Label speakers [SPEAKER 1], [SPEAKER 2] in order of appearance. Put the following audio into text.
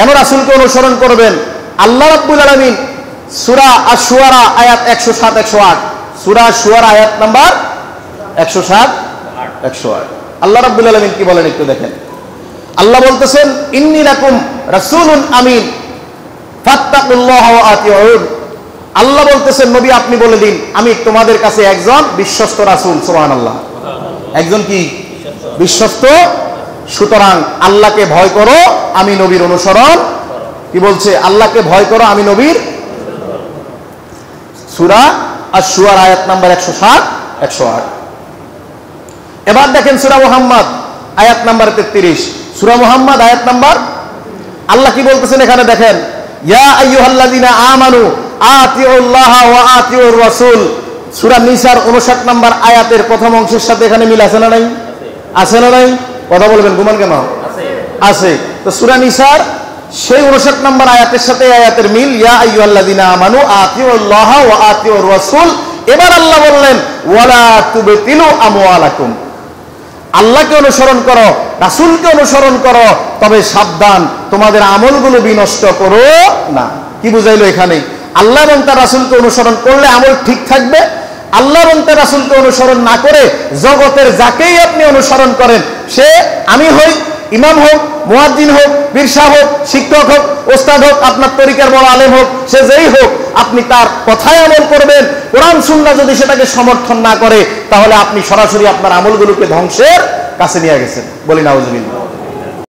[SPEAKER 1] কেন রাসূলকে অনুসরণ করবেন? আল্লাহ রাব্বুল আলামিন সূরা আশ-শুআরা আয়াত 107 108, সূরা আশ-শুআরা আয়াত নাম্বার 107 108, আল্লাহ রাব্বুল আলামিন কি বলেন একটু দেখেন। আল্লাহ বলতেছেন, ইন্নী লাকুম রাসূলুন আমিন ফাত্তাকুল্লাহ ওয়া আতিউন। আল্লাহ বলতেছেন, নবী আপনি বলে দিন, আমি তোমাদের কাছে একজন বিশ্বস্ত রাসূল। সুবহানাল্লাহ, একজন কি বিশ্বস্ত। সুতরাং আল্লাহকে ভয় করো, আমি নবীর অনুসরণ। কি বলছে? আল্লাহকে ভয় করো, আমি নবীর। সূরা আশ-শুআরা আয়াত নাম্বার 107 108। এবার দেখেন সূরা মুহাম্মদ আয়াত নাম্বার 33, সূরা মুহাম্মদ আয়াত নাম্বার, আল্লাহ কি বলতেছেন এখানে দেখেন, ইয়া আইয়ুহাল্লাযিনা আমানু আতিউল্লাহ ওয়া আতিউর রাসূল। সূরা নিসার 59 নম্বর আয়াতের প্রথম অংশের সাথে এখানে মিল আছে না নাই? আছে না নাই? কথা বলবেন, ঘুমান কেন? আছে। তো সূরা নিসার সেই 59 নম্বর আয়াতের সাথে আয়াতের মিল, ইয়া আইয়ুহাল্লাযিনা আমানু আতিউল্লাহ ওয়া আতিউর রাসূল। এবার আল্লাহ বললেন, ওয়ালা তুবতিলু আমওয়ালাকুম, আল্লাহকে অনুসরণ করো, রাসূলকে অনুসরণ করো, তবে সাবধান তোমাদের আমলগুলো বিনষ্ট করো না। কি বুঝাইলো এখানে? আল্লাহ এবং তার রাসূলকে অনুসরণ করলে আমল ঠিক থাকবে। আল্লাহ এবং তার রাসূলকে অনুসরণ না করে জগতের যাকেই আপনি অনুসরণ করেন, সে আমি হই, ইমাম হোক, মুয়াজ্জিন হোক, পীর সাহেব হোক, শিক্ষক হোক, ওস্তাদ হোক, আপনার তরিকার বড় আলেম হোক, সে যেই হোক, আপনি তার কথায় আমল করবেন। কোরআন সুন্নাহ যদি সেটাকে সমর্থন না করে, তাহলে আপনি সরাসরি আপনার আমলগুলোকে ধ্বংসের কাছে নিয়ে গেছেন। বলি নাউজুবিল্লাহ।